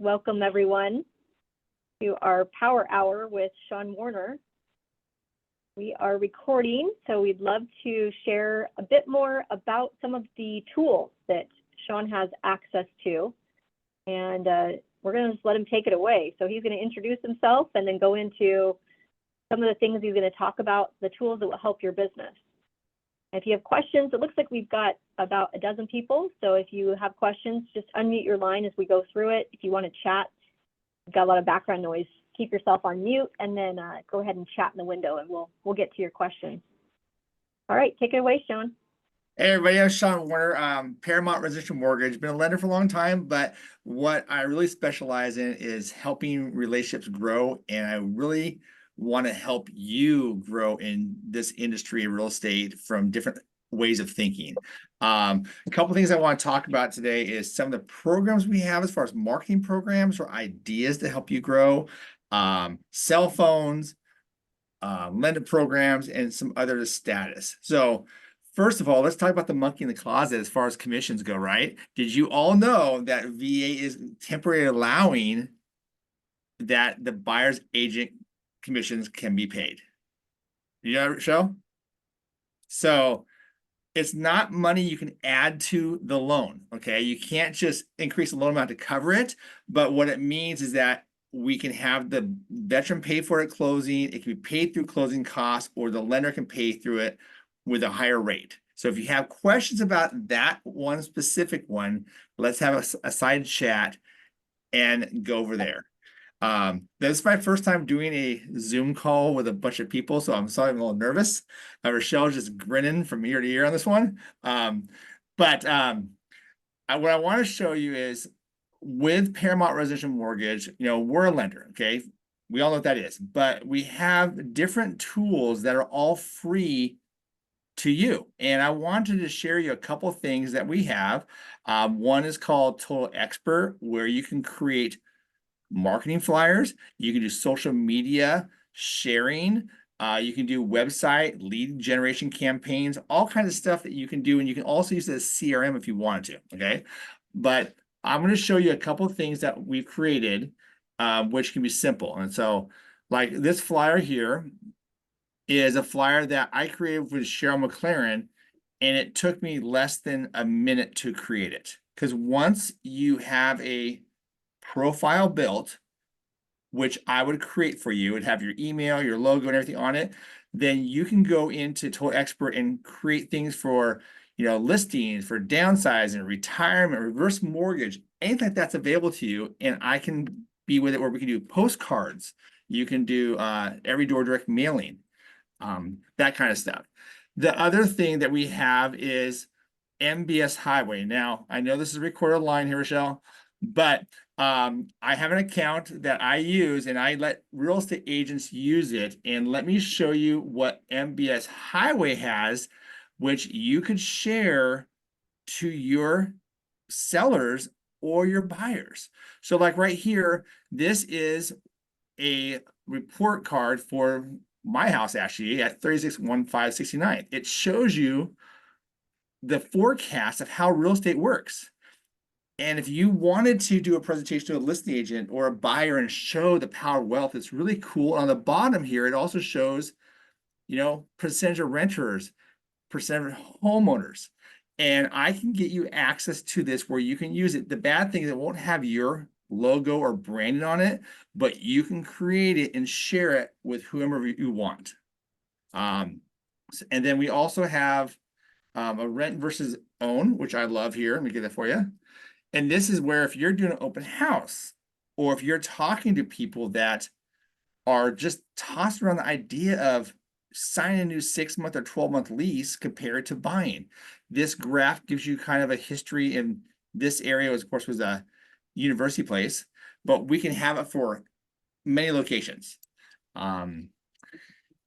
Welcome everyone to our Power Hour with Sean Warner. We are recording, so we'd love to share a bit more about some of the tools that Sean has access to. And we're going to just let him take it away. So he's going to introduce himself and then go into some of the things he's going to talk about, the tools that will help your business. If you have questions, it looks like we've got about a dozen people. So if you have questions, just unmute your line as we go through it. If you want to chat, we've got a lot of background noise, keep yourself on mute and then go ahead and chat in the window and we'll get to your questions. All right, take it away, Sean. Hey everybody, I'm Sean Warner, Paramount Residential Mortgage. Been a lender for a long time, but what I really specialize in is helping relationships grow, and I really want to help you grow in this industry of real estate from different ways of thinking. A couple things I want to talk about today is some of the programs we have as far as marketing programs or ideas to help you grow, cell phones, lender programs, and some other status. So first of all, let's talk about the monkey in the closet as far as commissions go, right? Did you all know that VA is temporarily allowing that the buyer's agent commissions can be paid? You know, Rochelle? So it's not money you can add to the loan, okay? You can't just increase the loan amount to cover it, but what it means is that we can have the veteran pay for it at closing. It can be paid through closing costs, or the lender can pay through it with a higher rate. So if you have questions about that one specific one, let's have a side chat and go over there. This is my first time doing a Zoom call with a bunch of people, so I'm sorry I'm a little nervous. Rochelle's just grinning from ear to ear on this one. What I want to show you is with Paramount Residential Mortgage, you know, we're a lender, okay? We all know what that is, but we have different tools that are all free to you. And I wanted to share you a couple of things that we have. One is called Total Expert, where you can create marketing flyers, you can do social media sharing, you can do website lead generation campaigns, all kinds of stuff that you can do, and you can also use it as CRM if you wanted to, okay? But I'm going to show you a couple of things that we've created, which can be simple. And so, like this flyer here is a flyer that I created with Cheryl McLaren, and it took me less than a minute to create it. Because once you have a profile built, which I would create for you, it'd have your email, your logo, and everything on it, then you can go into Total Expert and create things for, you know, listings, for downsizing, retirement, reverse mortgage, anything like that's available to you, and I can be with it where we can do postcards. You can do every door direct mailing, that kind of stuff. The other thing that we have is MBS Highway. Now, I know this is a recorded line here, Rochelle, but I have an account that I use and I let real estate agents use it. And let me show you what MBS Highway has, which you could share to your sellers or your buyers. So like right here, this is a report card for my house actually at 361569. It shows you the forecast of how real estate works. And if you wanted to do a presentation to a listing agent or a buyer and show the power of wealth, it's really cool. On the bottom here, it also shows, you know, percentage of renters, percentage of homeowners. And I can get you access to this where you can use it. The bad thing is it won't have your logo or branding on it, but you can create it and share it with whoever you want. And then we also have a rent versus own, which I love here. Let me get that for you. And this is where if you're doing an open house, or if you're talking to people that are just tossed around the idea of signing a new 6-month or 12-month lease compared to buying. This graph gives you kind of a history in this area, of course, was a university place, but we can have it for many locations. And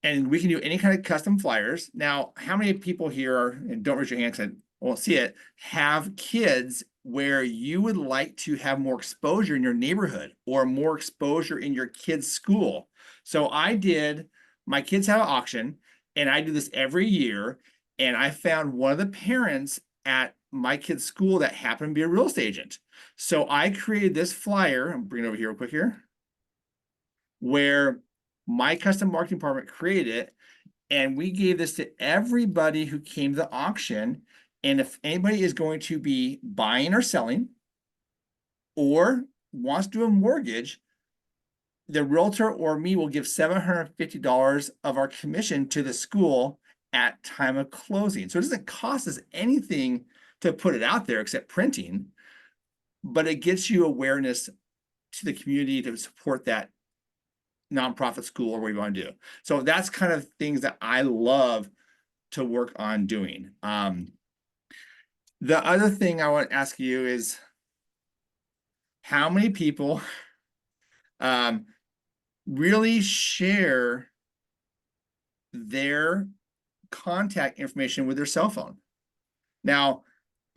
we can do any kind of custom flyers. Now, how many people here are, and don't raise your hand because I won't see it, have kids where you would like to have more exposure in your neighborhood or more exposure in your kids' school? So my kids have an auction, and I do this every year, and I found one of the parents at my kid's school that happened to be a real estate agent. So I created this flyer. I'm bringing it over here real quick here, where my custom marketing department created it. And we gave this to everybody who came to the auction. And if anybody is going to be buying or selling or wants to do a mortgage, the realtor or me will give $750 of our commission to the school at time of closing. So it doesn't cost us anything to put it out there except printing, but it gets you awareness to the community to support that nonprofit school or what you want to do. So that's kind of things that I love to work on doing. The other thing I want to ask you is how many people really share their contact information with their cell phone? Now,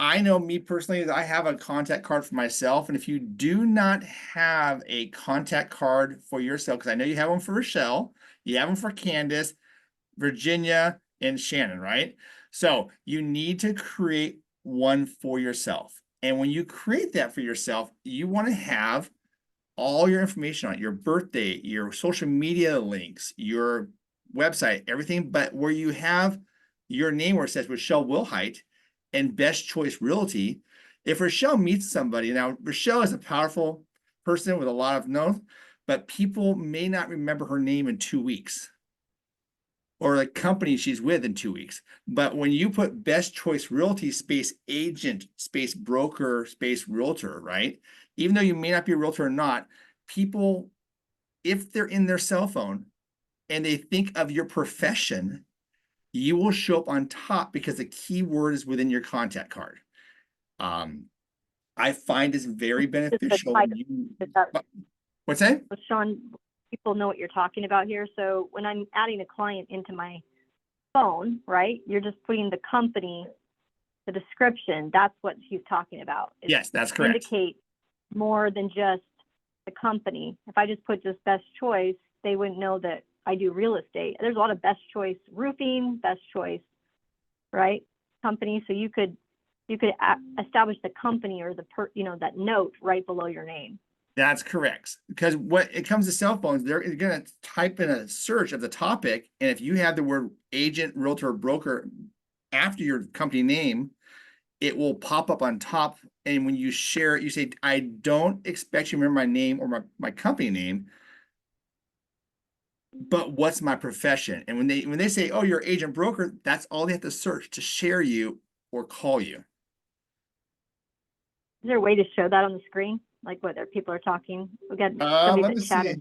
I know me personally, I have a contact card for myself. And if you do not have a contact card for yourself, because I know you have one for Rochelle, you have one for Candace, Virginia, and Shannon, right? So you need to create one for yourself. And when you create that for yourself, you want to have all your information on it, your birthday, your social media links, your website, everything, but where you have your name where it says Rochelle Wilhite and Best Choice Realty. If Rochelle meets somebody, now Rochelle is a powerful person with a lot of notes, but people may not remember her name in 2 weeks or the company she's with in 2 weeks. But when you put Best Choice Realty space agent space broker space realtor, right? Even though you may not be a realtor or not, people, if they're in their cell phone and they think of your profession, you will show up on top because the keyword is within your contact card. I find it's very beneficial. What's that? Sean, people know what you're talking about here. So when I'm adding a client into my phone, right, you're just putting the company, the description. That's what he's talking about. Yes, that's correct. Indicate more than just the company. If I just put just Best Choice, they wouldn't know that I do real estate. There's a lot of Best Choice roofing, Best Choice, right, company. So you could establish the company or that note right below your name. That's correct. Because when it comes to cell phones, they're going to type in a search of the topic. And if you have the word agent, realtor, broker after your company name, it will pop up on top. And when you share it, you say, I don't expect you to remember my name or my company name, but what's my profession? And when they say, oh, you're agent broker, that's all they have to search to share you or call you. Is there a way to show that on the screen? Like whether people are talking? We got Let me see.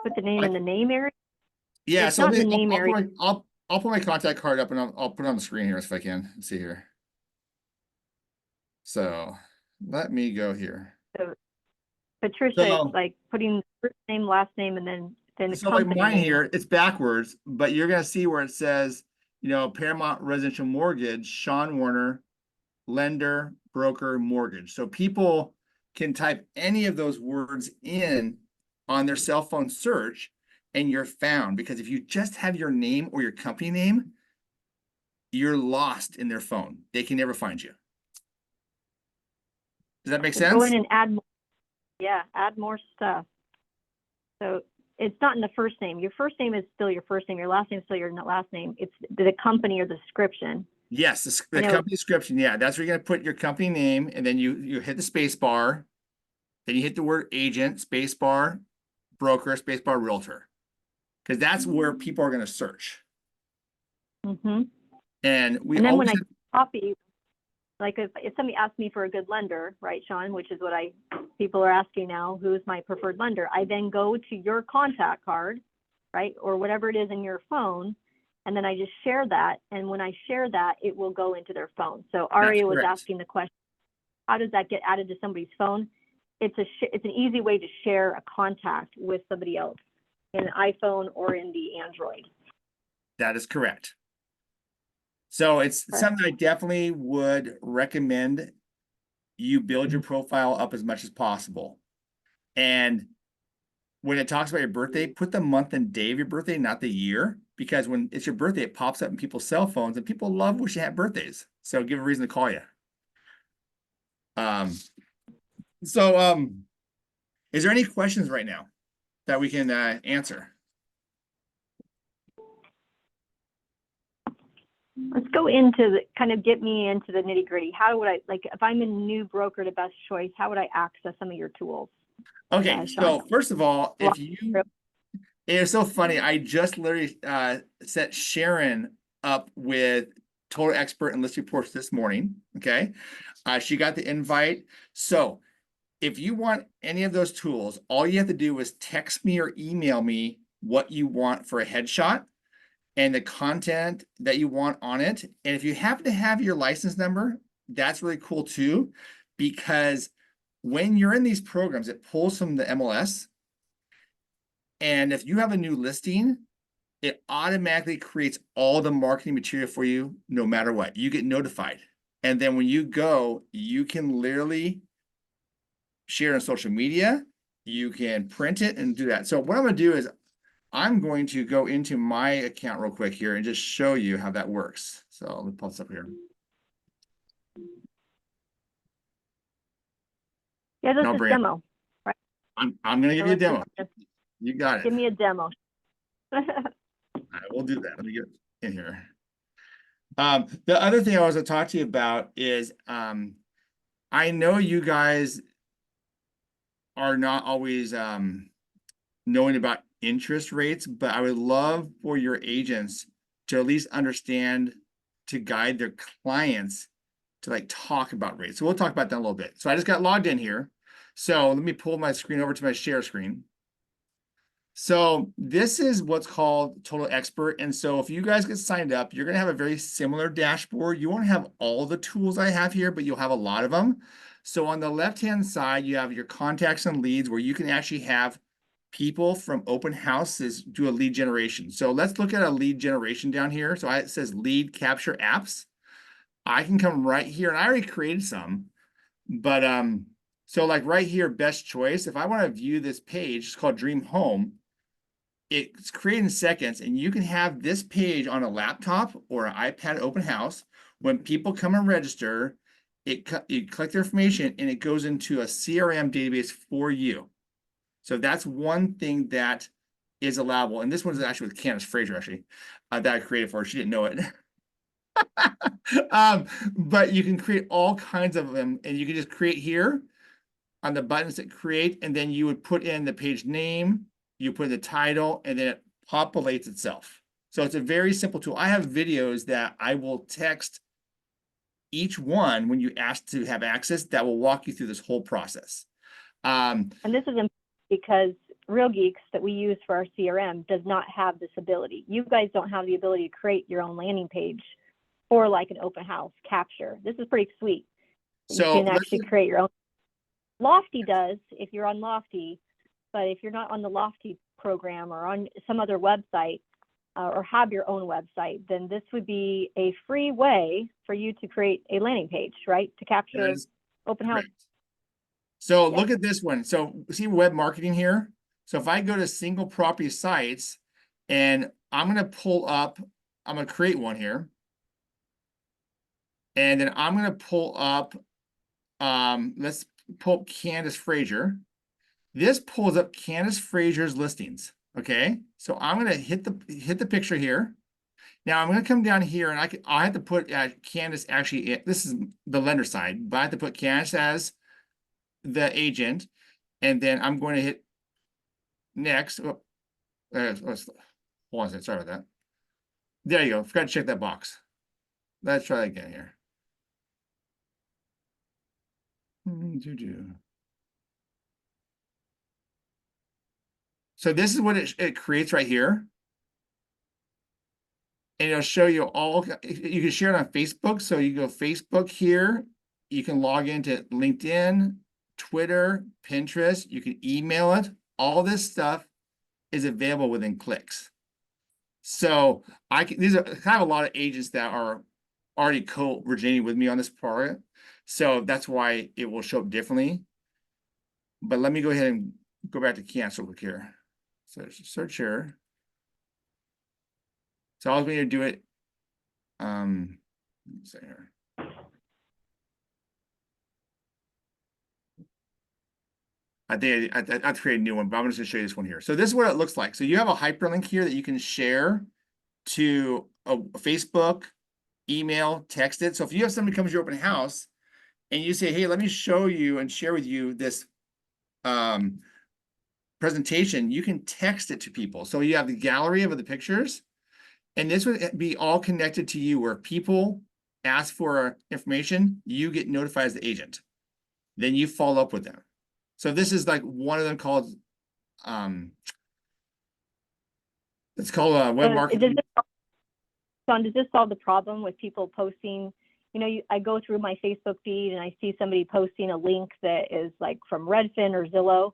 Put the name in the name area. Yeah, it's so not in the name area. I'll put my contact card up and I'll put it on the screen here if I can. Let's see here. So let me go here. So Patricia, like putting first name, last name, and then the so company like mine name. Here, it's backwards, but you're gonna see where it says, Paramount Residential Mortgage, Sean Warner, lender, broker, mortgage. So people can type any of those words in on their cell phone search and you're found, because if you just have your name or your company name, you're lost in their phone. They can never find you. Does that make sense? Go in and add more. Yeah, add more stuff. So it's not in the first name. Your first name is still your first name. Your last name is still your last name. It's the company or the description. Yes, the company description. Yeah, that's where you're going to put your company name, and then you hit the space bar. Then you hit the word agent, space bar, broker, space bar, realtor, because that's where people are going to search. Mm-hmm. And then when I copy, like if somebody asks me for a good lender, right, Sean, which is what people are asking now, who's my preferred lender? I then go to your contact card, right, or whatever it is in your phone, and then I just share that. And when I share that, it will go into their phone. So Aria was asking the question, how does that get added to somebody's phone? It's an easy way to share a contact with somebody else in an iPhone or in the Android. That is correct. So it's something I definitely would recommend you build your profile up as much as possible. And when it talks about your birthday, put the month and day of your birthday, not the year, because when it's your birthday, it pops up in people's cell phones and people love wishing you happy birthdays. So give a reason to call you. Is there any questions right now that we can answer? Let's go into the kind of get me into the nitty gritty. How would I, like, if I'm a new broker to Best Choice, how would I access some of your tools? Okay, so Sean? first of all, it's so funny. I just literally set Sharon up with Total Expert and List Reports this morning. Okay, she got the invite. So if you want any of those tools, all you have to do is text me or email me what you want for a headshot and the content that you want on it. And if you happen to have your license number, that's really cool too, because when you're in these programs, it pulls from the MLS. And if you have a new listing, it automatically creates all the marketing material for you, no matter what. You get notified. And then when you go, you can literally share on social media. You can print it and do that. So what I'm going to do is I'm going to go into my account real quick here and just show you how that works. So let me pull this up here. Yeah, this is demo, right? I'm going to give you a demo. You got it. Give me a demo. All right, we'll do that. Let me get in here. The other thing I was going to talk to you about is I know you guys are not always knowing about interest rates, but I would love for your agents to at least understand, to guide their clients to like talk about rates. So we'll talk about that a little bit. So I just got logged in here. So let me pull my screen over to my share screen. So this is what's called Total Expert. And so if you guys get signed up, you're going to have a very similar dashboard. You won't have all the tools I have here, but you'll have a lot of them. So on the left-hand side, you have your contacts and leads where you can actually have people from open houses do a lead generation. So let's look at a lead generation down here. So it says lead capture apps. I can come right here and I already created some, but so like right here, Best Choice, if I want to view this page, it's called Dream Home. It's created in seconds, and you can have this page on a laptop or an iPad open house. When people come and register, you collect their information and it goes into a CRM database for you. So that's one thing that is allowable. And this one is actually with Candace Fraser, actually, that I created for her. She didn't know it. But you can create all kinds of them, and you can just create here on the buttons that create, and then you would put in the page name, you put in the title, and then it populates itself. So it's a very simple tool. I have videos that I will text each one when you ask to have access that will walk you through this whole process. And this is important because Real Geeks that we use for our CRM does not have this ability. You guys don't have the ability to create your own landing page for like an open house capture. This is pretty sweet. So you can actually create your own. Lofty does if you're on Lofty, but if you're not on the Lofty program or on some other website or have your own website, then this would be a free way for you to create a landing page, right? To capture open house. So look at this one. So see web marketing here. So if I go to single property sites and I'm going to pull up, I'm going to create one here. And then I'm going to pull up, let's pull up Candace Fraser. This pulls up Candace Fraser's listings. Okay. So I'm going to hit the picture here. Now I'm going to come down here and I have to put Candace actually, this is the lender side, but I have to put Candace as the agent, and then I'm going to hit next. Hold on a second. Sorry about that. There you go. Forgot to check that box. Let's try that again here. So this is what it creates right here. And it'll show you all, you can share it on Facebook. So you go Facebook here. You can log into LinkedIn, Twitter, Pinterest. You can email it. All this stuff is available within clicks. So these are kind of a lot of agents that are already co-originating with me on this part. So that's why it will show up differently. But let me go ahead and go back to cancel real quick here. So search here. So I was going to do it. Let's see here. I think I have to create a new one, but I'm just gonna show you this one here. So this is what it looks like. So you have a hyperlink here that you can share to a Facebook, email, text it. So if you have somebody comes to your open house and you say, hey, let me show you and share with you this presentation, you can text it to people. So you have the gallery of the pictures, and this would be all connected to you where people ask for information, you get notified as the agent. Then you follow up with them. So this is like one of them called, it's called web marketing. Sean, does this solve the problem with people posting? You know, I go through my Facebook feed and I see somebody posting a link that is like from Redfin or Zillow.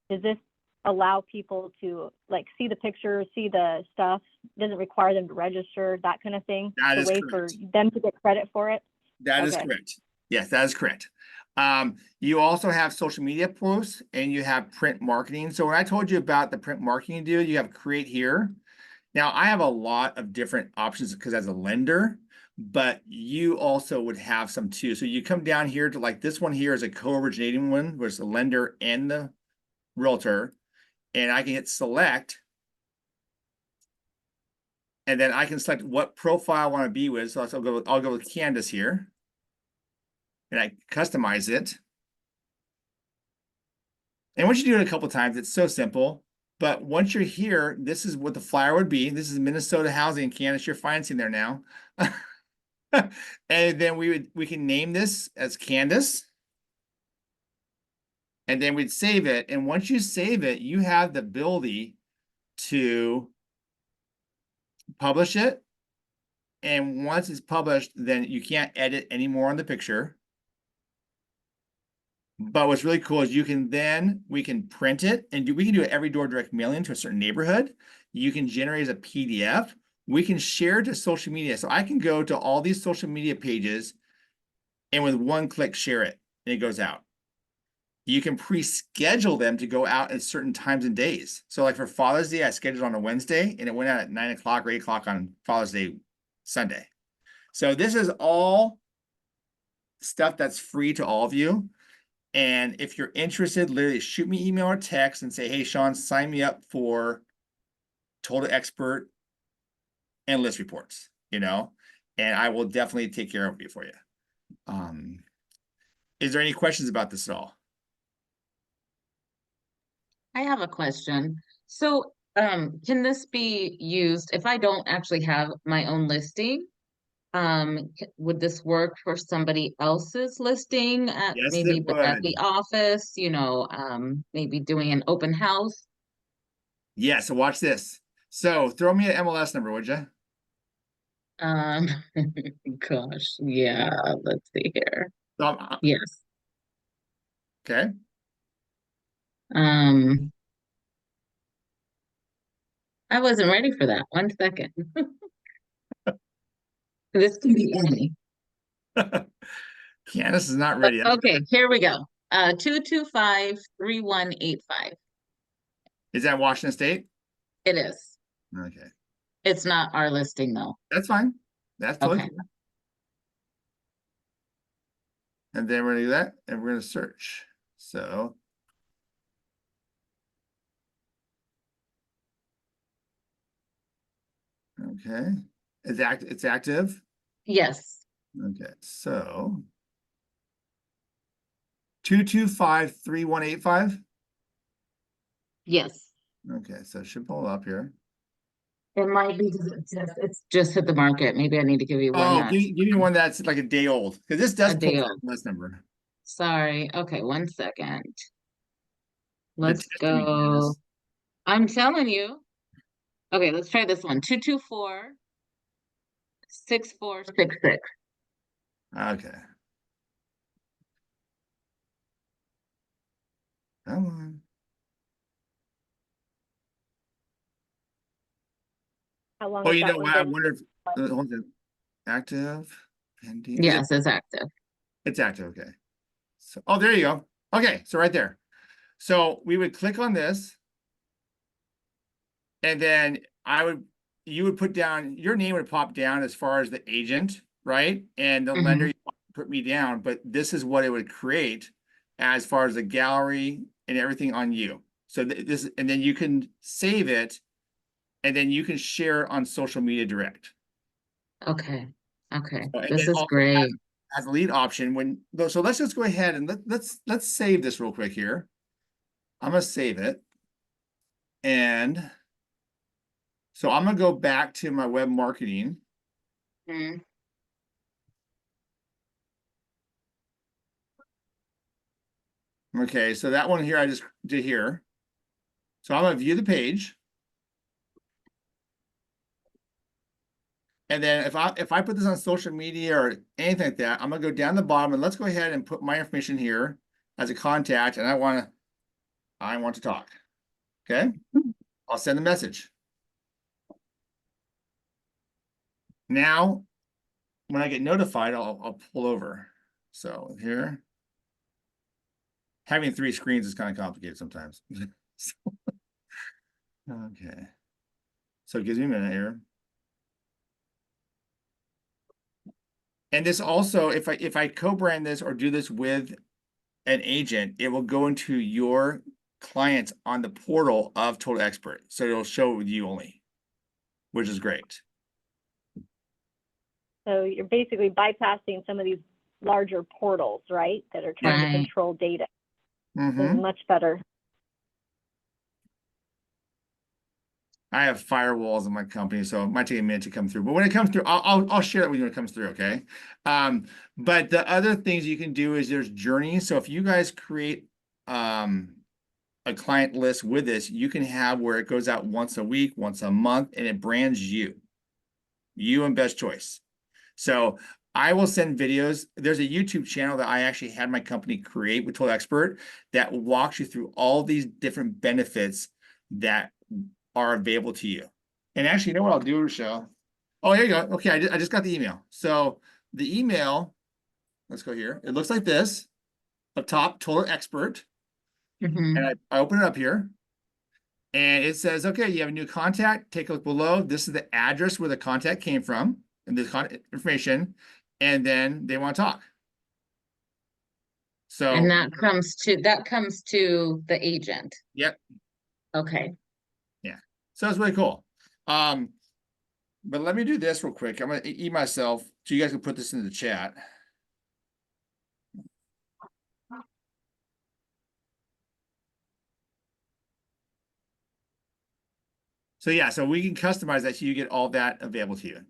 Does this allow people to like see the pictures, see the stuff? Doesn't require them to register, that kind of thing? That the is way correct. for them to get credit for it? That is correct. Yes, that is correct. You also have social media posts and you have print marketing. So when I told you about the print marketing you do, you have create here. Now I have a lot of different options because as a lender, but you also would have some too. So you come down here to like this one here is a co-originating one, where it's the lender and the realtor, and I can hit select. And then I can select what profile I want to be with. So I'll go with Candace here. And I customize it. And once you do it a couple times, it's so simple. But once you're here, this is what the flyer would be. This is Minnesota Housing, Candace. You're financing there now. And then we can name this as Candace. And then we'd save it. And once you save it, you have the ability to publish it. And once it's published, then you can't edit anymore on the picture. But what's really cool is we can print it and we can do it every door direct mailing to a certain neighborhood. You can generate as a PDF. We can share to social media. So I can go to all these social media pages and with one click share it and it goes out. You can pre-schedule them to go out at certain times and days. So like for Father's Day, I scheduled on a Wednesday and it went out at 9 o'clock or 8 o'clock on Father's Day Sunday. So this is all stuff that's free to all of you. And if you're interested, literally shoot me email or text and say, hey, Sean, sign me up for Total Expert and list reports, and I will definitely take care of it for you. Is there any questions about this at all? I have a question. So, can this be used if I don't actually have my own listing? Would this work for somebody else's listing at Yes, maybe it at would. the office, maybe doing an open house? Yeah, so watch this. So throw me an MLS number, would you? Um, gosh, yeah, let's see here. So, Yes. okay. I wasn't ready for that. 1 second. This can be any. Candace is not ready. Okay, here we go. 225-3185. Is that Washington State? It is. Okay. It's not our listing though. That's fine. That's totally Okay. fine. And then we're gonna do that and we're gonna search. So okay. It's active. Yes. Okay, so 225-3185. Yes. Okay, so it should pull up here. It might be because it's just hit the market. Maybe I need to give you one Oh, that's give me one that's like a day old, because this does a pull day the old. MLS number. Sorry. Okay, 1 second. The Let's test me, go. Candace. I'm telling you. Okay, let's try this one. 224-6466. Okay. Come on. How long Oh, has you that know one what? I been? wonder if hold on. Active. Pending. Is it? Yes, it's active. It's active. Okay. So, oh, there you go. Okay, so right there. So we would click on this, and then you would put down your name would pop down as far as the agent, right? And the lender Mhm. put me down, but this is what it would create as far as the gallery and everything on you. So this, and then you can save it, and then you can share it on social media direct. Okay. Okay. And This it is also great. has a lead option when, so let's just go ahead and let's save this real quick here. I'm gonna save it. And so I'm gonna go back to my web marketing. Mhm. Okay, so that one here I just did here. So I'm gonna view the page. And then if I put this on social media or anything like that, I'm gonna go down the bottom and let's go ahead and put my information here as a contact, and I want to talk. Okay, I'll send the message. Now, when I get notified, I'll pull over. So here, having 3 screens is kind of complicated sometimes. Okay, so it gives me a minute here. And this also, if I co-brand this or do this with an agent, it will go into your clients on the portal of Total Expert. So it'll show you only, which is great. So you're basically bypassing some of these larger portals, right? That are trying to Right. control data. Mm-hmm. It's much better. I have firewalls in my company, so it might take a minute to come through. But when it comes through, I'll share it with you when it comes through, okay? But the other things you can do is there's journeys. So if you guys create a client list with this, you can have where it goes out once a week, once a month, and it brands you and Best Choice. So I will send videos. There's a YouTube channel that I actually had my company create with Total Expert that walks you through all these different benefits that are available to you. And actually, you know what I'll do, Rochelle? Oh, here you go. Okay, I just got the email. So the email, let's go here. It looks like this. Up top, Total Expert. Mhm. And I open it up here. And it says, okay, you have a new contact. Take a look below. This is the address where the contact came from and the contact information. And then they want to talk. So, And that comes to the agent. yep. Okay. Yeah. So it's really cool. But let me do this real quick. I'm gonna eat myself so you guys can put this in the chat. So yeah, so we can customize that so you get all that available to you.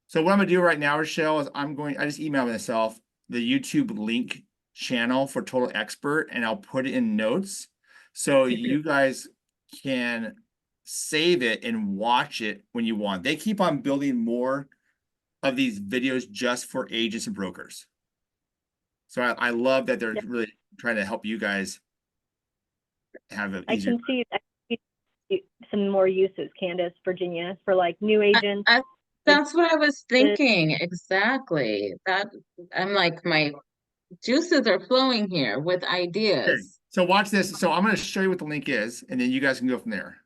So what I'm gonna do right now, Rochelle, is I just emailed myself the YouTube link channel for Total Expert, and I'll put it in notes so you guys can save it and watch it when you want. They keep on building more of these videos just for agents and brokers. So I love that they're really trying to help you guys have it easier. I can see some more uses, Candace, Virginia, for like new agents. That's what I was thinking. Exactly. That I'm like, my juices are flowing here with Okay. ideas. So watch this. So I'm going to show you what the link is, and then you guys can go from there.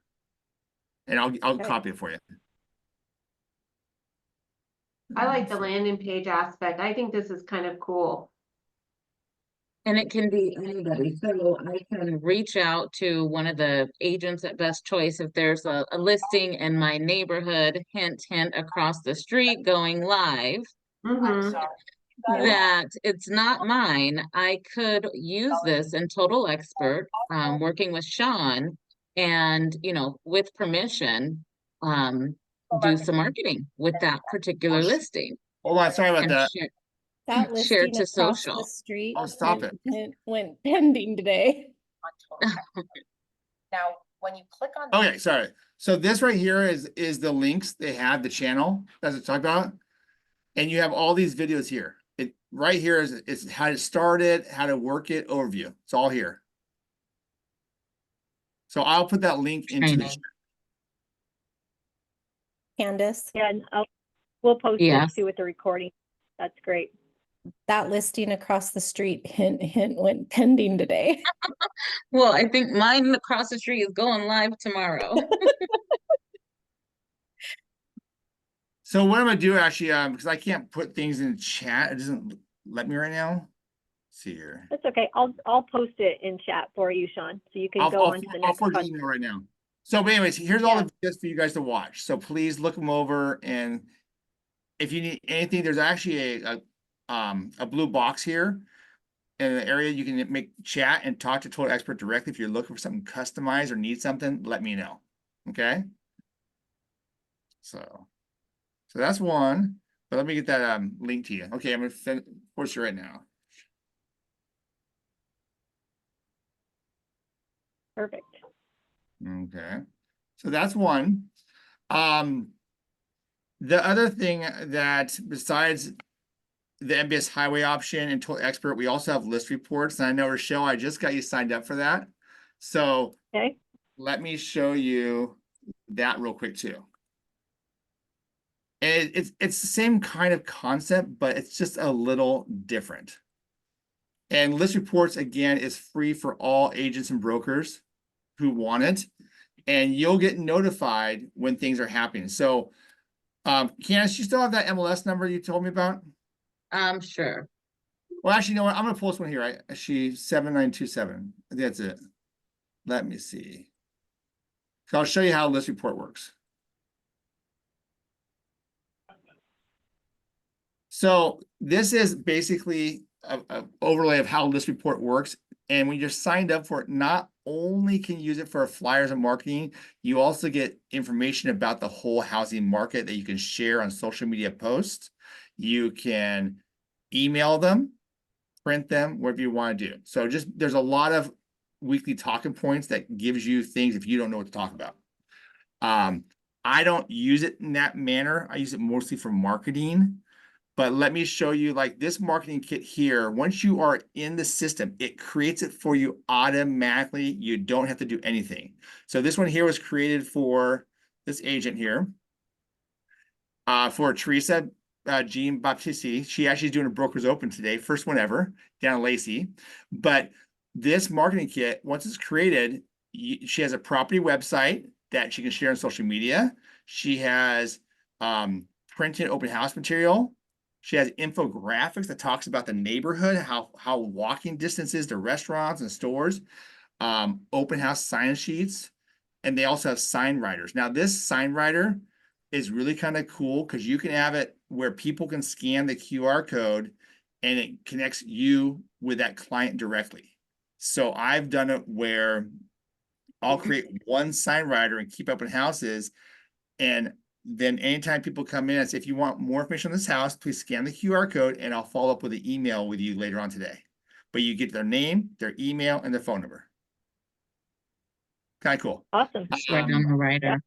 And I'll Okay. copy it for you. I like the landing page aspect. I think this is kind of cool. And it can be anybody. So I can reach out to one of the agents at Best Choice if there's a listing in my neighborhood, hint, hint, across the street going live. Mhm. That it's not mine. I could use this in Total Expert, working with Sean, and with permission, do some marketing with that particular listing Hold on. Sorry about and that. That share listing to across social. the street Oh, stop it. went pending today. Now, when you click on Okay, sorry. So this right here is the links they have, the channel as I talked about. And you have all these videos here. It right here is how to start it, how to work it, overview. It's all here. So I'll put that link into the chat. Candace, Yeah, and we'll post Yes. it too with the recording. That's great. that listing across the street, hint, hint, went pending today. Well, I think mine across the street is going live tomorrow. So what I'm gonna do actually, because I can't put things in the chat, it doesn't let me right now. see here. That's okay. I'll post it in chat for you, Sean, so you can go on to the I'll next forward the one. email right now. So, but anyways, here's all Yeah. the videos for you guys to watch. So please look them over, and if you need anything, there's actually a blue box here in the area. You can make chat and talk to Total Expert directly. If you're looking for something customized or need something, let me know. Okay. So that's one. But let me get that link to you. Okay, I'm gonna post you right now. Perfect. Okay. So that's one. The other thing that besides the MBS highway option and Total Expert, we also have list reports. And I know, Rochelle, I just got you signed up for that. So Okay. let me show you that real quick too. And it's the same kind of concept, but it's just a little different. And list reports, again, is free for all agents and brokers who want it. And you'll get notified when things are happening. So Candace, you still have that MLS number you told me about? Sure. Well, actually, you know what? I'm gonna post one here. She 7927. I think that's it. Let me see. So I'll show you how list report works. So this is basically a overlay of how list report works. And when you're signed up for it, not only can you use it for flyers and marketing, you also get information about the whole housing market that you can share on social media posts. You can email them, print them, whatever you want to do. So just there's a lot of weekly talking points that gives you things if you don't know what to talk about. I don't use it in that manner. I use it mostly for marketing. But let me show you, like this marketing kit here, once you are in the system, it creates it for you automatically. You don't have to do anything. So this one here was created for this agent here, for Teresa Jean Baptiste. She actually is doing a Brokers Open today, first one ever, down in Lacey. But this marketing kit, once it's created, she has a property website that she can share on social media. She has printed open house material. She has infographics that talks about the neighborhood, how walking distance is to restaurants and stores, open house sign sheets, and they also have sign writers. Now, this sign writer is really kind of cool because you can have it where people can scan the QR code and it connects you with that client directly. So I've done it where I'll create one sign writer and keep open houses, and then anytime people come in, I say, if you want more information on this house, please scan the QR code and I'll follow up with an email with you later on today. But you get their name, their email, and their phone number. Kind of cool. Awesome. Right on the writer.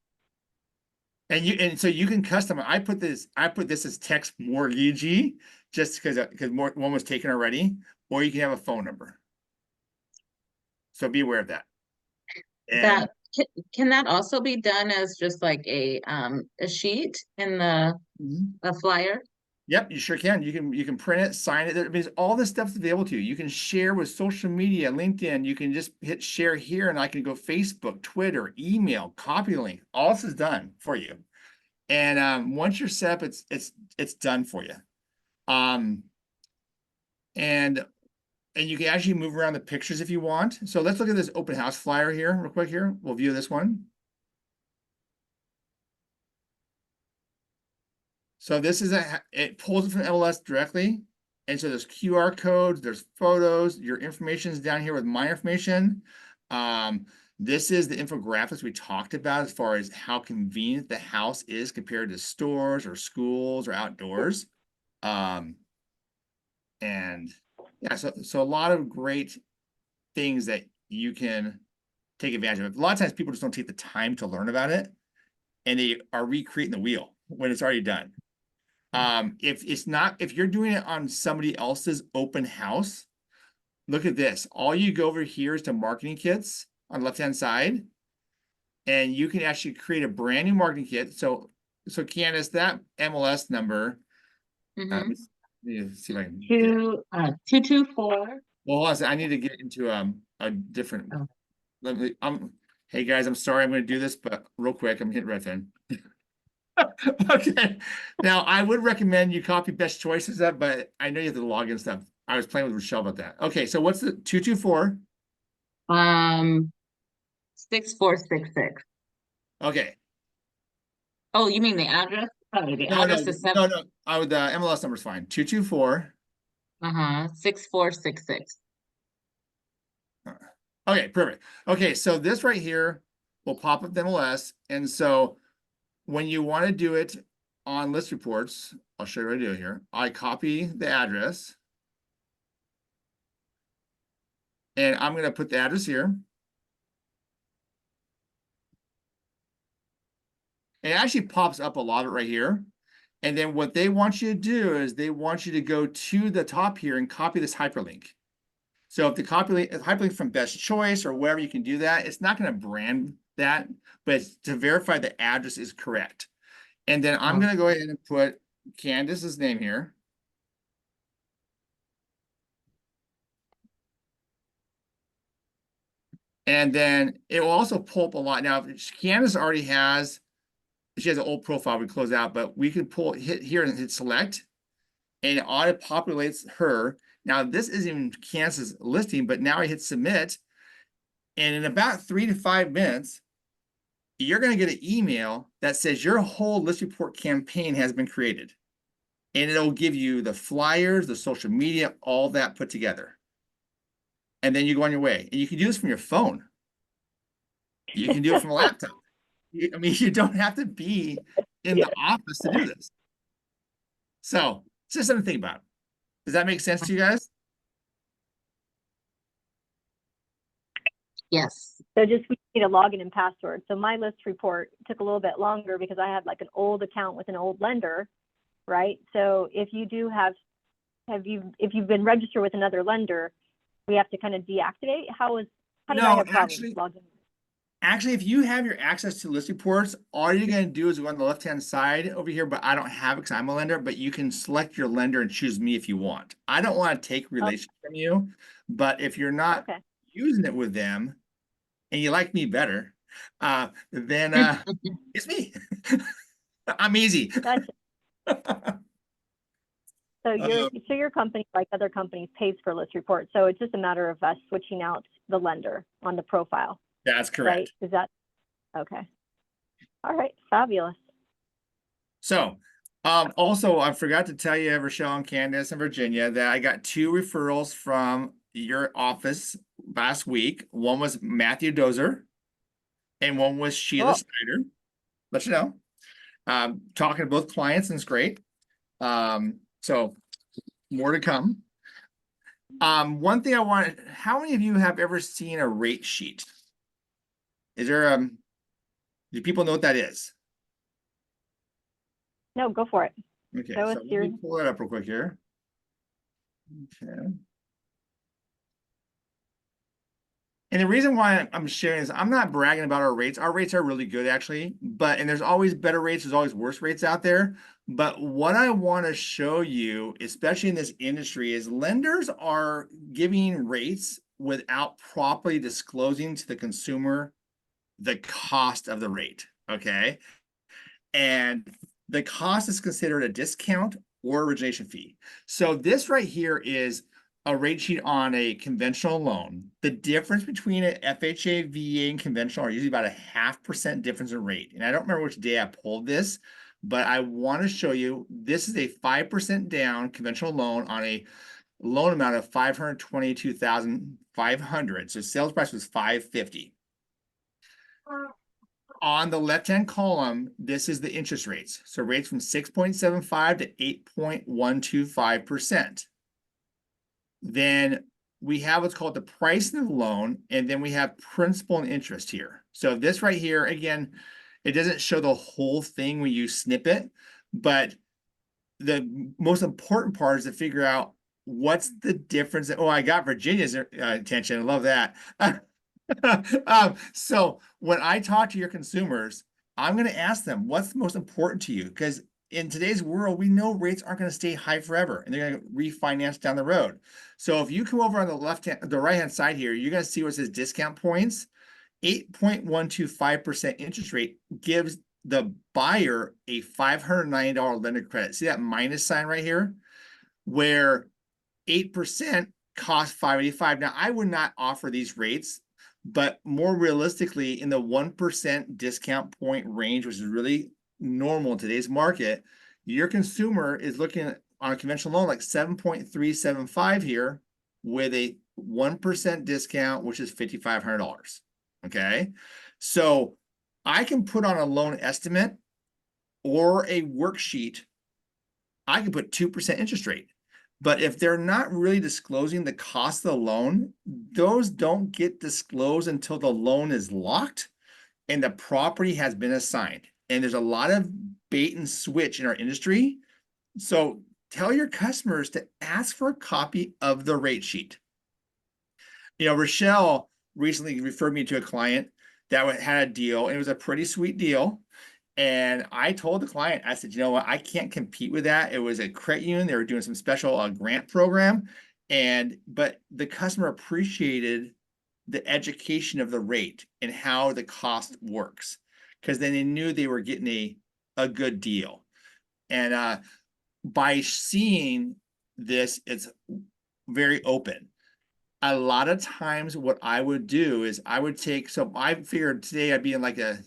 And so you can customize. I put this as text mortgagee just because one was taken already, or you can have a phone number. So be aware of that. And Can that also be done as just like a sheet in the a flyer? Yep, you sure can. You can print it, sign it. There means all this stuff's available to you. You can share with social media, LinkedIn. You can just hit share here, and I can go Facebook, Twitter, email, copy the link. All this is done for you. And once you're set up, it's done for you. And you can actually move around the pictures if you want. So let's look at this open house flyer here real quick here. We'll view this one. So this is it pulls it from MLS directly. And so there's QR codes, there's photos, your information is down here with my information. This is the infographics we talked about as far as how convenient the house is compared to stores or schools or outdoors. And yeah, so a lot of great things that you can take advantage of. A lot of times people just don't take the time to learn about it, and they are recreating the wheel when it's already done. If you're doing it on somebody else's open house, look at this. All you go over here is to marketing kits on the left-hand side, and you can actually create a brand new marketing kit. So Candace, that MLS number, let me see if I can 224. Well, hold on, I need to get into a different. Hey guys, I'm sorry I'm going to do this, but real quick, I'm hitting right then. Okay. Now I would recommend you copy best choices up, but I know you have to log in stuff. I was playing with Rochelle about that. Okay, so what's the 224? 6466. Okay. Oh, you mean the address? Sorry, the No, no, address is no, no. The MLS number's fine. 224. 6466. Okay, perfect. Okay, so this right here will pop up the MLS. And so when you want to do it on list reports, I'll show you what I do here. I copy the address. And I'm going to put the address here. It actually pops up a lot of it right here. And then what they want you to do is they want you to go to the top here and copy this hyperlink. So if the hyperlink from Best Choice or wherever you can do that, it's not going to brand that, but it's to verify the address is correct. And then I'm going to go ahead and put Candace's name here. And then it will also pull up a lot. Now, if Candace already has, she has an old profile we close out, but we can hit here and hit select, and it auto populates her. Now, this isn't even Candace's listing, but now I hit submit. And in about 3 to 5 minutes, you're going to get an email that says your whole list report campaign has been created. And it'll give you the flyers, the social media, all that put together. And then you go on your way. And you can do this from your phone. You can do it from a laptop. I mean, you don't have to be in the office to do this. So it's just something to think about. Does that make sense to you guys? Yes. So just we need a login and password. So my list report took a little bit longer because I had like an old account with an old lender, right? So if you do if you've been registered with another lender, we have to kind of deactivate. How did I have problems logging? Actually, if you have your access to list reports, all you're going to do is go on the left-hand side over here, but I don't have it because I'm a lender, but you can select your lender and choose me if you want. I don't want to take relations from you, but if you're not using it with them and you like me better, then it's me. I'm easy. Gotcha. So your company, like other companies, pays for list reports. So it's just a matter of us switching out the lender on the profile. That's correct. Right? Is that okay? All right, fabulous. So, also, I forgot to tell you, Rochelle and Candace and Virginia, that I got 2 referrals from your office last week. One was Matthew Dozer, and one was Sheila Snyder. Let you know. Talking to both clients, and it's great. So more to come. One thing I wanted, how many of you have ever seen a rate sheet? Is there do people know what that is? No, go for it. Okay, so let me pull it up real quick here. Okay. And the reason why I'm sharing this, I'm not bragging about our rates. Our rates are really good, actually. And there's always better rates. There's always worse rates out there. But what I want to show you, especially in this industry, is lenders are giving rates without properly disclosing to the consumer the cost of the rate. Okay. And the cost is considered a discount or origination fee. So this right here is a rate sheet on a conventional loan. The difference between an FHA, VA, and conventional are usually about a 0.5% difference in rate. And I don't remember which day I pulled this, but I want to show you, this is a 5% down conventional loan on a loan amount of $522,500. So sales price was $550. On the left-hand column, this is the interest rates. So rates from 6.75 to 8.125%. Then we have what's called the price of the loan, and then we have principal and interest here. So this right here, again, it doesn't show the whole thing when you snip it, but the most important part is to figure out what's the difference. Oh, I got Virginia's attention. I love that. So when I talk to your consumers, I'm going to ask them, what's the most important to you? Because in today's world, we know rates aren't going to stay high forever, and they're going to refinance down the road. So if you come over on the right-hand side here, you're going to see where it says discount points. 8.125% interest rate gives the buyer a $590 lender credit. See that minus sign right here? Where 8% cost $585. Now, I would not offer these rates, but more realistically, in the 1% discount point range, which is really normal in today's market, your consumer is looking at, on a conventional loan like 7.375 here with a 1% discount, which is $5,500. Okay. So I can put on a loan estimate or a worksheet. I can put 2% interest rate. But if they're not really disclosing the cost of the loan, those don't get disclosed until the loan is locked and the property has been assigned. And there's a lot of bait and switch in our industry. So tell your customers to ask for a copy of the rate sheet. You know, Rochelle recently referred me to a client that had a deal, and it was a pretty sweet deal. And I told the client, I said, you know what, I can't compete with that. It was a credit union. They were doing some special grant program. But the customer appreciated the education of the rate and how the cost works, because then they knew they were getting a good deal. And by seeing this, it's very open. A lot of times what I would do is I would take, so I figured today I'd be in like a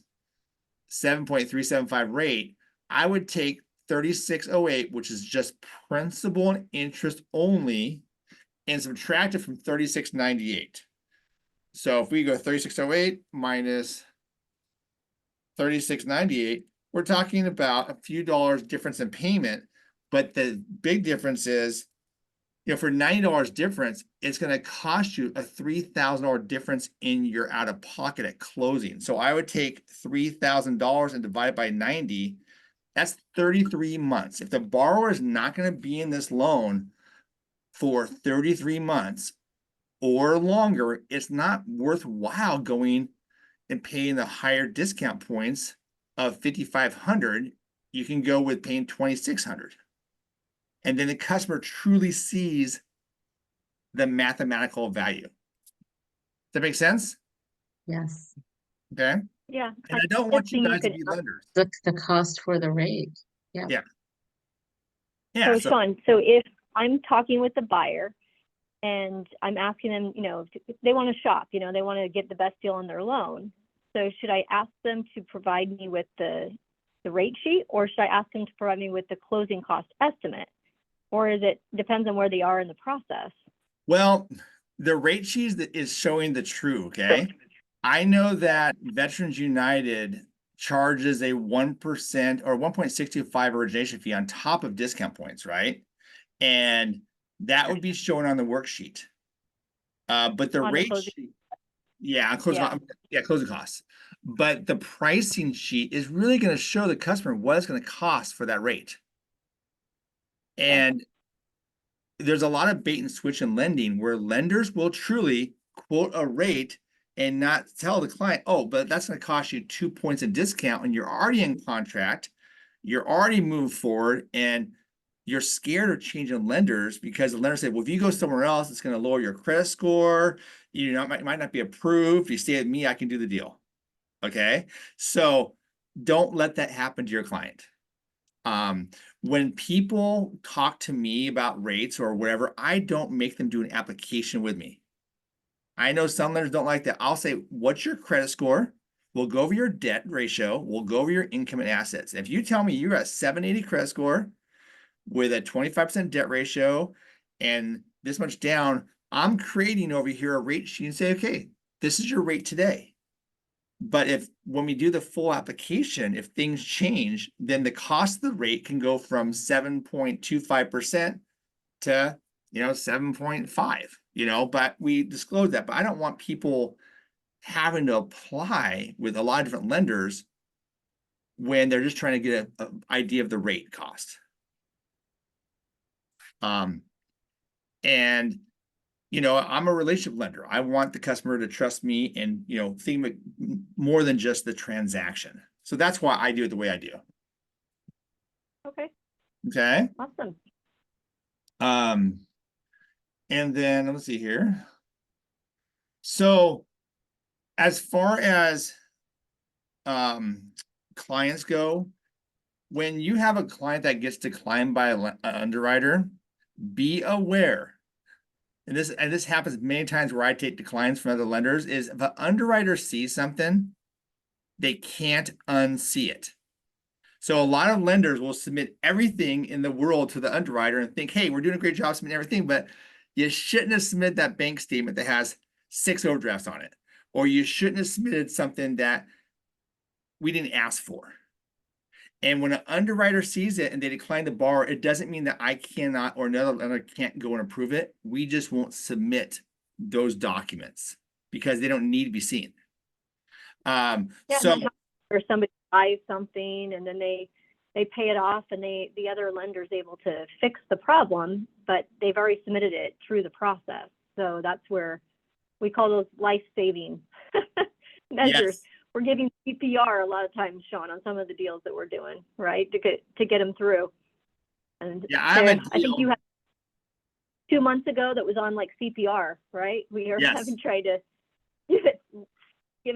7.375 rate. I would take 3608, which is just principal and interest only, and subtract it from 3698. So if we go 3608 minus 3698, we're talking about a few dollars difference in payment. But the big difference is, you know, for $90 difference, it's going to cost you a $3,000 difference in your out of pocket at closing. So I would take $3,000 and divide by 90. That's 33 months. If the borrower is not going to be in this loan for 33 months or longer, it's not worthwhile going and paying the higher discount points of $5,500. You can go with paying $2,600. And then the customer truly sees the mathematical value. Does that make sense? Yes. Okay. Yeah. And I don't want you guys to be lenders. The cost for the rate. Yeah. Yeah. Yeah. So Sean, so if I'm talking with the buyer and I'm asking them, you know, if they want to shop, you know, they want to get the best deal on their loan. So should I ask them to provide me with the rate sheet, or should I ask them to provide me with the closing cost estimate? Or is it depends on where they are in the process? Well, the rate sheet is showing the true, okay? I know that Veterans United charges a 1% or 1.625 origination fee on top of discount points, right? And that would be shown on the worksheet. But the On the rate closing- sheet, closing costs. But the pricing sheet is really going to show the customer what it's going to cost for that rate. And there's a lot of bait and switch in lending where lenders will truly quote a rate and not tell the client, oh, but that's going to cost you 2 points in discount, and you're already in contract, you're already moved forward, and you're scared of changing lenders because the lender said, well, if you go somewhere else, it's going to lower your credit score. You know, it might not be approved. If you stay with me, I can do the deal. Okay. So don't let that happen to your client. When people talk to me about rates or whatever, I don't make them do an application with me. I know some lenders don't like that. I'll say, what's your credit score? We'll go over your debt ratio. We'll go over your income and assets. If you tell me you're at 780 credit score with a 25% debt ratio and this much down, I'm creating over here a rate sheet and say, okay, this is your rate today. But if when we do the full application, if things change, then the cost of the rate can go from 7.25% to, 7.5, but we disclose that. But I don't want people having to apply with a lot of different lenders when they're just trying to get an idea of the rate cost. And I'm a relationship lender. I want the customer to trust me and, think more than just the transaction. So that's why I do it the way I do. Okay. Okay. Awesome. And then let's see here. So as far as clients go, when you have a client that gets declined by an underwriter, be aware and this happens many times where I take declines from other lenders, is if an underwriter sees something, they can't unsee it. So a lot of lenders will submit everything in the world to the underwriter and think, hey, we're doing a great job submitting everything, but you shouldn't have submitted that bank statement that has 6 overdrafts on it, or you shouldn't have submitted something that we didn't ask for. And when an underwriter sees it and they decline to borrow, it doesn't mean that I cannot or another lender can't go and approve it. We just won't submit those documents because they don't need to be seen. Yeah, So or somebody buys something and then they pay it off and the other lender's able to fix the problem, but they've already submitted it through the process. So that's where we call those life-saving measures. yes. We're giving CPR a lot of times, Sean, on some of the deals that we're doing, right, to get them through. And Yeah, I have a I think deal. you had 2 months ago that was on like CPR, right? We are Yes. having tried to give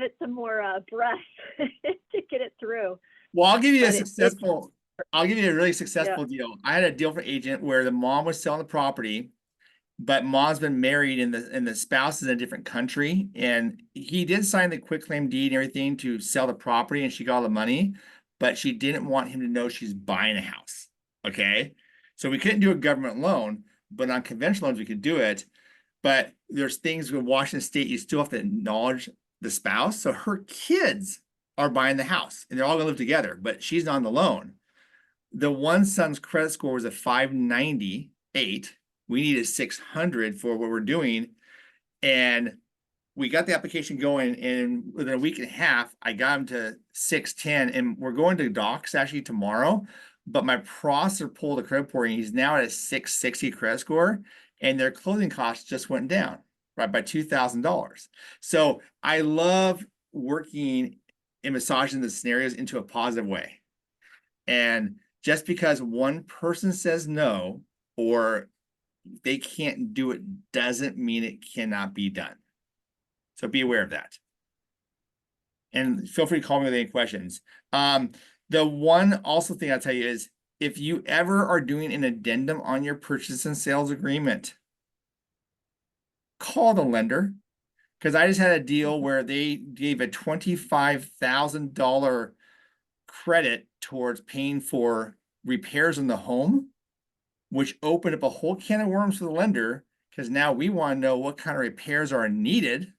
it some more breath to get it through. Well, I'll give you a But successful, I'll give you a really successful deal. I had a deal for agent where the mom was selling the property, but mom's been married and the spouse is in a different country. And he did sign the quitclaim deed and everything to sell the property and she got all the money, but she didn't want him to know she's buying a house. Okay. So we couldn't do a government loan, but on conventional loans, we could do it. But there's things with Washington State, you still have to acknowledge the spouse. So her kids are buying the house and they're all gonna live together, but she's on the loan. The one son's credit score was a 598. We needed 600 for what we're doing. And we got the application going, and within a week and a half, I got him to 610. And we're going to docs actually tomorrow. But my processor pulled a credit report, and he's now at a 660 credit score, and their closing costs just went down, right, by $2,000. So I love working and massaging the scenarios into a positive way. And just because one person says no or they can't do it doesn't mean it cannot be done. So be aware of that. And feel free to call me with any questions. The one also thing I'll tell you is if you ever are doing an addendum on your purchase and sales agreement, call the lender. Because I just had a deal where they gave a $25,000 credit towards paying for repairs in the home, which opened up a whole can of worms for the lender because now we want to know what kind of repairs are needed,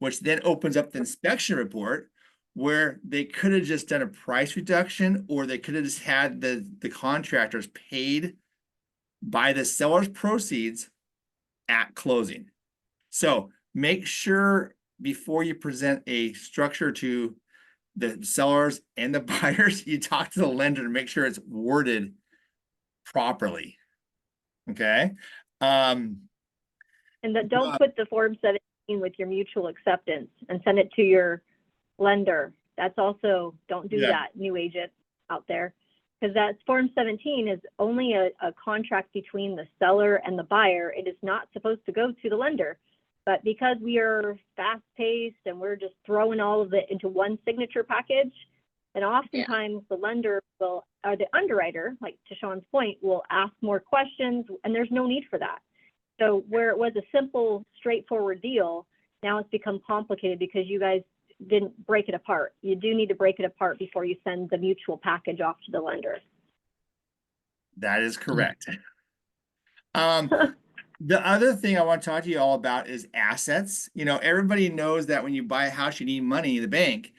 which then opens up the inspection report where they could have just done a price reduction or they could have just had the contractors paid by the seller's proceeds at closing. So make sure before you present a structure to the sellers and the buyers, you talk to the lender to make sure it's worded properly. Okay. And don't put the Form 17 with your mutual acceptance and send it to your lender. That's also, don't do that, new agent out there. Because that Form 17 is only a contract between the seller and the buyer. It is not supposed to go to the lender. But because we are fast-paced and we're just throwing all of it into one signature package, and oftentimes the lender will, or the underwriter, like to Sean's point, will ask more questions, and there's no need for that. So where it was a simple, straightforward deal, now it's become complicated because you guys didn't break it apart. You do need to break it apart before you send the mutual package off to the lender. That is correct. The other thing I want to talk to you all about is assets. You know, everybody knows that when you buy a house, you need money in the bank.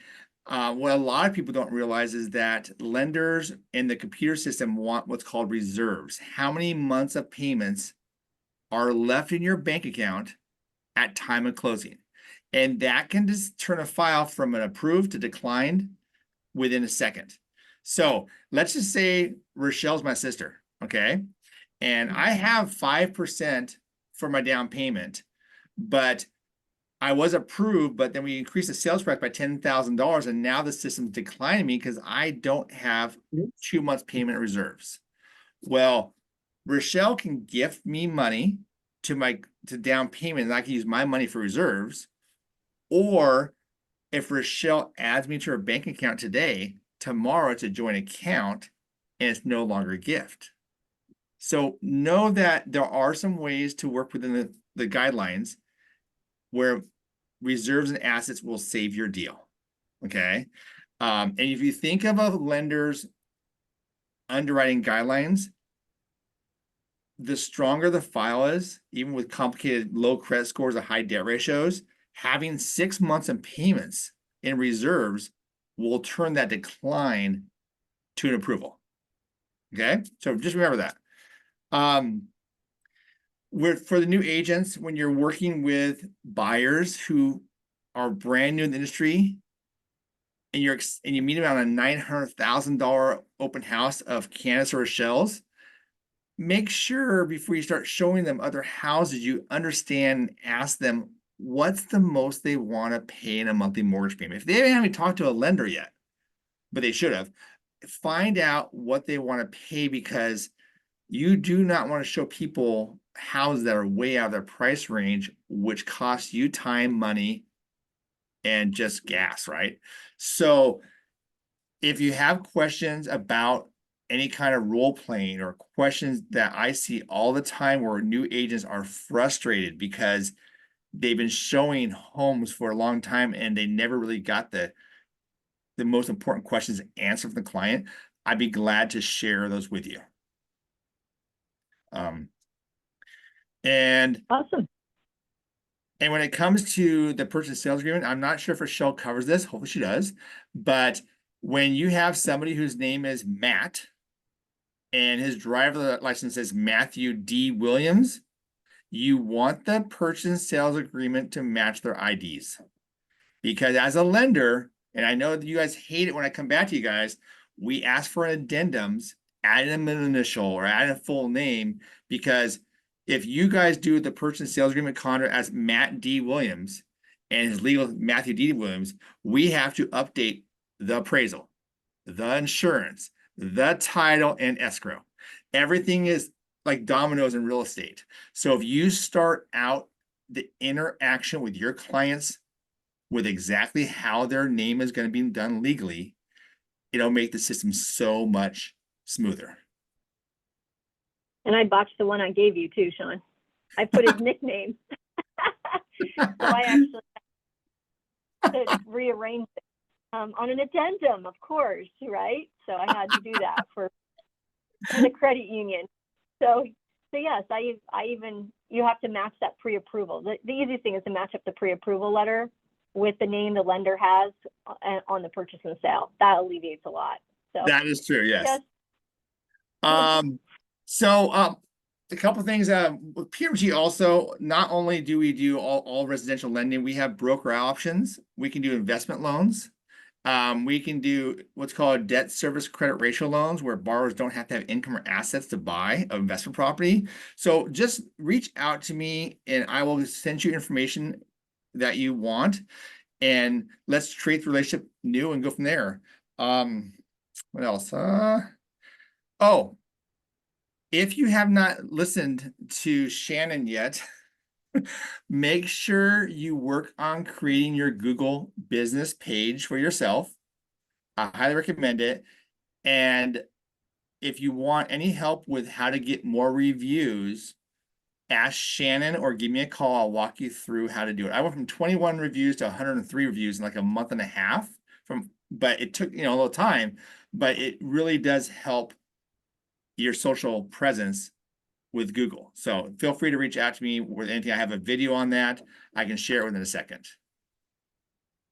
What a lot of people don't realize is that lenders and the computer system want what's called reserves. How many months of payments are left in your bank account at time of closing? And that can just turn a file from an approved to declined within a second. So let's just say Rochelle's my sister, okay? And I have 5% for my down payment, but I was approved, but then we increased the sales price by $10,000, and now the system's declining me because I don't have 2 months payment reserves. Well, Rochelle can gift me money to down payment, and I can use my money for reserves. Or if Rochelle adds me to her bank account today, tomorrow it's a joint account, and it's no longer a gift. So know that there are some ways to work within the guidelines where reserves and assets will save your deal. Okay. And if you think of a lender's underwriting guidelines, the stronger the file is, even with complicated low credit scores or high debt ratios, having 6 months of payments in reserves will turn that decline to an approval. Okay, so just remember that. For the new agents, when you're working with buyers who are brand new in the industry, and you meet them on a $900,000 open house of candidates or shells, make sure before you start showing them other houses, you understand, ask them what's the most they want to pay in a monthly mortgage payment. If they haven't talked to a lender yet, but they should have, find out what they want to pay, because you do not want to show people houses that are way out of their price range, which costs you time, money, and just gas, right? So if you have questions about any kind of role playing or questions that I see all the time where new agents are frustrated because they've been showing homes for a long time and they never really got the most important questions answered from the client, I'd be glad to share those with you. And Awesome. And when it comes to the purchase and sales agreement, I'm not sure if Rochelle covers this. Hopefully she does. But when you have somebody whose name is Matt and his driver license says Matthew D. Williams, you want the purchase and sales agreement to match their IDs. Because as a lender, and I know that you guys hate it when I come back to you guys, we ask for addendums, add an initial or add a full name, because if you guys do the purchase and sales agreement contract as Matt D. Williams and his legal Matthew D. Williams, we have to update the appraisal, the insurance, the title, and escrow. Everything is like dominoes in real estate. So if you start out the interaction with your clients with exactly how their name is going to be done legally, it'll make the system so much smoother. And I botched the one I gave you too, Sean. I put his nickname. So I actually had to rearrange it on an addendum, of course, right? So I had to do that for the credit union. So yes, you have to match that pre-approval. The easiest thing is to match up the pre-approval letter with the name the lender has on the purchase and sale. That alleviates a lot. So that is true, yes. So a couple of things with PRMG also, not only do we do all residential lending, we have broker options. We can do investment loans. We can do what's called debt service credit ratio loans, where borrowers don't have to have income or assets to buy an investment property. So just reach out to me and I will send you information that you want, and let's treat the relationship new and go from there. What else? Oh, if you have not listened to Shannon yet, make sure you work on creating your Google business page for yourself. I highly recommend it. And if you want any help with how to get more reviews, ask Shannon or give me a call. I'll walk you through how to do it. I went from 21 reviews to 103 reviews in like a month and a half, but it took, a little time, but it really does help your social presence with Google. So feel free to reach out to me with anything. I have a video on that. I can share it within a second.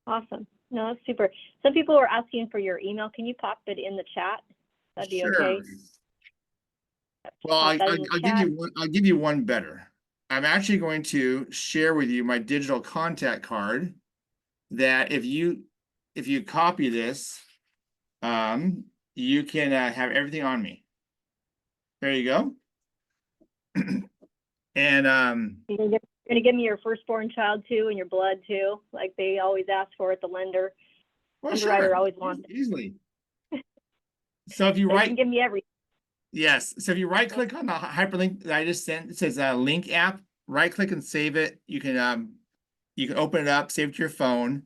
Awesome. No, that's super. Some people are asking for your email. Can you pop it in the chat? That'd be Sure. okay. Well, I'll give you one better. I'm actually going to share with you my digital contact card that if you copy this, you can have everything on me. There you go. And You're gonna give me your firstborn child too, and your blood too, like they always ask for at the lender. well, Underwriter sure, always wants it. easily. So if you So you can give me everything. yes, so if you right click on the hyperlink that I just sent, it says link app, right click and save it. You can open it up, save it to your phone,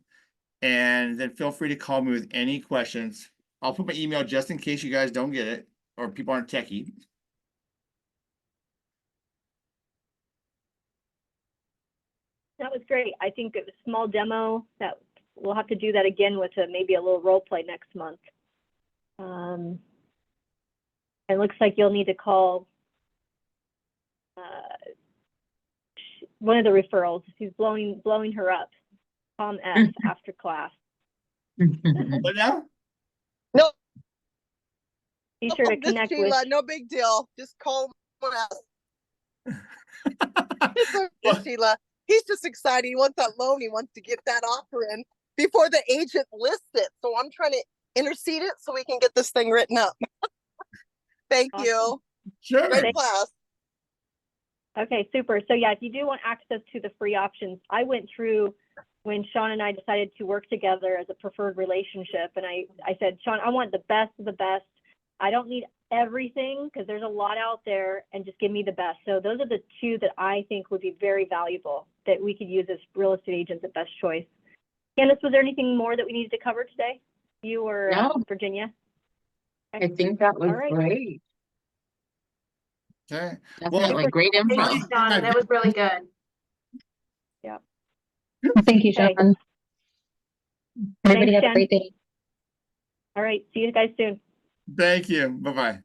and then feel free to call me with any questions. I'll put my email just in case you guys don't get it or people aren't techie. That was great. I think it was a small demo that we'll have to do that again with maybe a little role play next month. It looks like you'll need to call one of the referrals. He's blowing her up. Tom F after class. What now? No, Be sure to this connect with. Sheila, no big deal. Just call him out. It's okay, Sheila. He's just excited. He wants that loan. He wants to get that offer in before the agent lists it. So I'm trying to intercede it so we can get this thing written up. Thank Awesome. you. Sure. Great class. Okay, super. So yeah, if you do want access to the free options, I went through when Sean and I decided to work together as a preferred relationship. And I said, Sean, I want the best of the best. I don't need everything because there's a lot out there, and just give me the best. So those are the two that I think would be very valuable that we could use as real estate agents at Best Choice. Candace, was there anything more that we needed to cover today? You or No. Virginia? I think that was All right. great. Okay. Definitely Super. great info. Thank you, Donna. That was really good. Thank you, Okay. Sean. Everybody Thanks, have a Jen. great day. All right. See you guys soon. Thank you. Bye-bye.